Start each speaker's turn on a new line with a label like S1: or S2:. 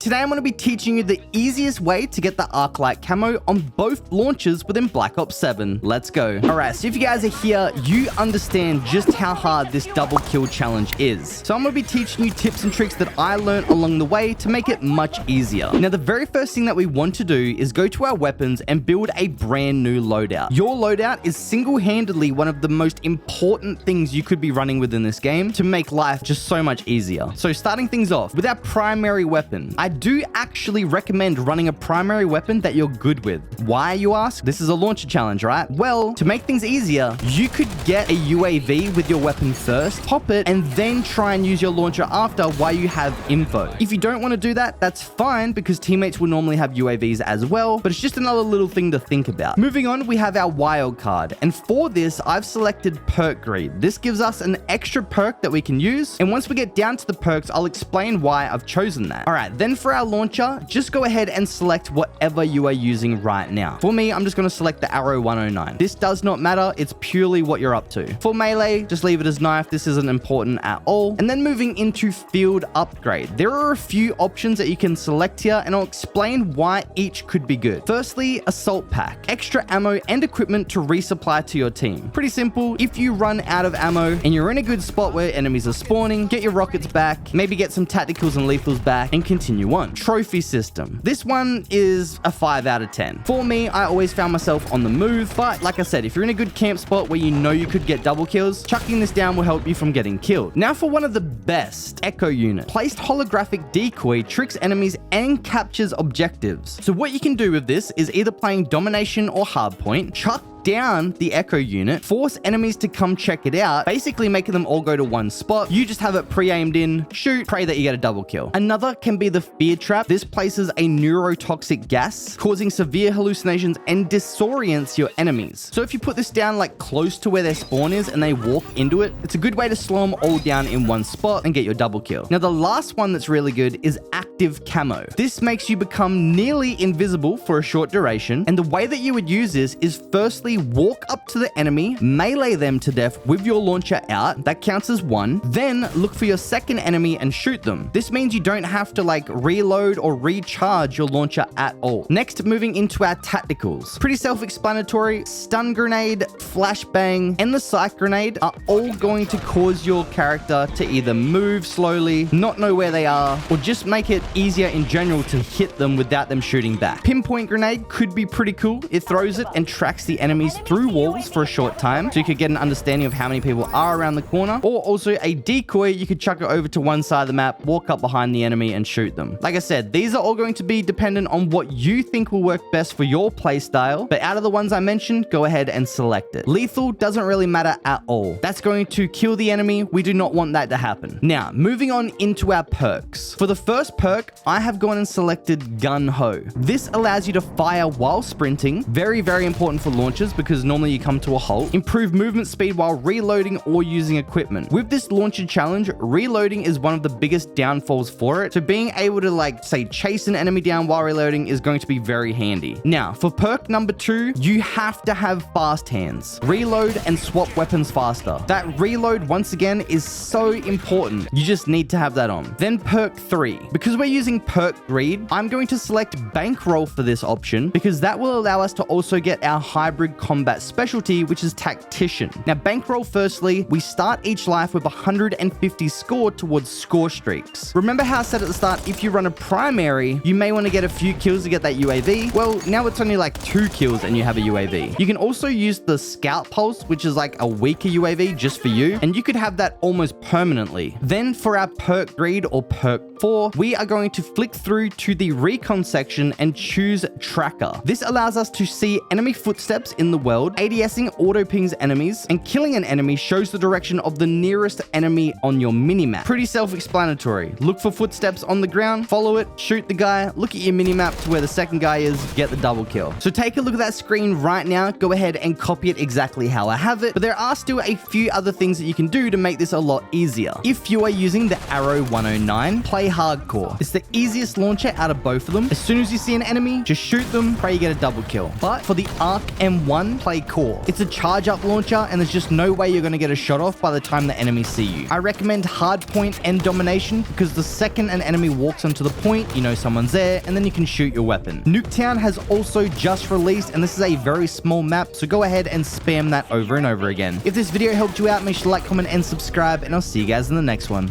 S1: Today I'm going to be teaching you the easiest way to get the ARCLIGHT camo on both launchers within Black Ops 7. Let's go. Alright, so if you guys are here, you understand just how hard this double kill challenge is. So I'm going to be teaching you tips and tricks that I learned along the way to make it much easier. Now the very first thing that we want to do is go to our weapons and build a brand new loadout. Your loadout is single-handedly one of the most important things you could be running within this game to make life just so much easier. So starting things off with our primary weapon, I do actually recommend running a primary weapon that you're good with. Why, you ask? This is a launcher challenge, right? Well, to make things easier, you could get a UAV with your weapon first, pop it, and then try and use your launcher after while you have info. If you don't want to do that, that's fine because teammates will normally have UAVs as well, but it's just another little thing to think about. Moving on, we have our wild card, and for this, I've selected Perk Greed. This gives us an extra perk that we can use, and once we get down to the perks, I'll explain why I've chosen that. All right, then for our launcher, just go ahead and select whatever you are using right now. For me, I'm just going to select the Arrow 109. This does not matter. It's purely what you're up to. For melee, just leave it as knife. This isn't important at all. And then moving into field upgrade, there are a few options that you can select here, and I'll explain why each could be good. Firstly, assault pack, extra ammo and equipment to resupply to your team. Pretty simple. If you run out of ammo and you're in a good spot where enemies are spawning, get your rockets back, maybe get some tacticals and lethals back, and continue on. Trophy system. This one is a 5 out of 10. For me, I always found myself on the move, but like I said, if you're in a good camp spot where you know you could get double kills, chucking this down will help you from getting killed. Now for one of the best, Echo Unit. Placed holographic decoy tricks enemies and captures objectives. So what you can do with this is either playing domination or hardpoint, chuck down the Echo Unit, force enemies to come check it out, basically making them all go to one spot. You just have it pre-aimed in, shoot, pray that you get a double kill. Another can be the fear trap. This places a neurotoxic gas, causing severe hallucinations and disorients your enemies. So if you put this down like close to where their spawn is and they walk into it, it's a good way to slow them all down in one spot and get your double kill. Now the last one that's really good is active camo. This makes you become nearly invisible for a short duration, and the way that you would use this is firstly walk up to the enemy, melee them to death with your launcher out. That counts as one. Then look for your second enemy and shoot them. This means you don't have to like reload or recharge your launcher at all. Next, moving into our tacticals. Pretty self-explanatory. Stun grenade, flashbang, and the psych grenade are all going to cause your character to either move slowly, not know where they are, or just make it easier in general to hit them without them shooting back. Pinpoint grenade could be pretty cool. It throws it and tracks the enemies through walls for a short time, so you could get an understanding of how many people are around the corner. Or also a decoy, you could chuck it over to one side of the map, walk up behind the enemy and shoot them. Like I said, these are all going to be dependent on what you think will work best for your playstyle, but out of the ones I mentioned, go ahead and select it. Lethal doesn't really matter at all. That's going to kill the enemy. We do not want that to happen. Now, moving on into our perks. For the first perk, I have gone and selected Gun Ho. This allows you to fire while sprinting. Very, very important for launchers because normally you come to a halt. Improve movement speed while reloading or using equipment. With this launcher challenge, reloading is one of the biggest downfalls for it. So being able to like say chase an enemy down while reloading is going to be very handy. Now for perk number 2, you have to have fast hands. Reload and swap weapons faster. That reload once again is so important. You just need to have that on. Then perk 3. Because we're using Perk Greed, I'm going to select Bankroll for this option because that will allow us to also get our hybrid combat specialty, which is Tactician. Now Bankroll, firstly, we start each life with 150 scored towards score streaks. Remember how I said at the start, if you run a primary, you may want to get a few kills to get that UAV. Well, now it's only like 2 kills and you have a UAV. You can also use the Scout Pulse, which is like a weaker UAV just for you, and you could have that almost permanently. Then for our Perk Greed or Perk 4, we are going to flick through to the recon section and choose Tracker. This allows us to see enemy footsteps in the world. ADSing auto pings enemies, and killing an enemy shows the direction of the nearest enemy on your minimap. Pretty self-explanatory. Look for footsteps on the ground, follow it, shoot the guy, look at your minimap to where the second guy is, get the double kill. So take a look at that screen right now, go ahead and copy it exactly how I have it, but there are still a few other things that you can do to make this a lot easier. If you are using the Arrow 109, play hardcore. It's the easiest launcher out of both of them. As soon as you see an enemy, just shoot them, pray you get a double kill. But for the ARC M1, play Core. It's a charge up launcher and there's just no way you're going to get a shot off by the time the enemies see you. I recommend hardpoint and domination because the second an enemy walks onto the point, you know someone's there, and then you can shoot your weapon. Nuketown has also just released, and this is a very small map, so go ahead and spam that over and over again. If this video helped you out, make sure to like, comment, and subscribe, and I'll see you guys in the next one.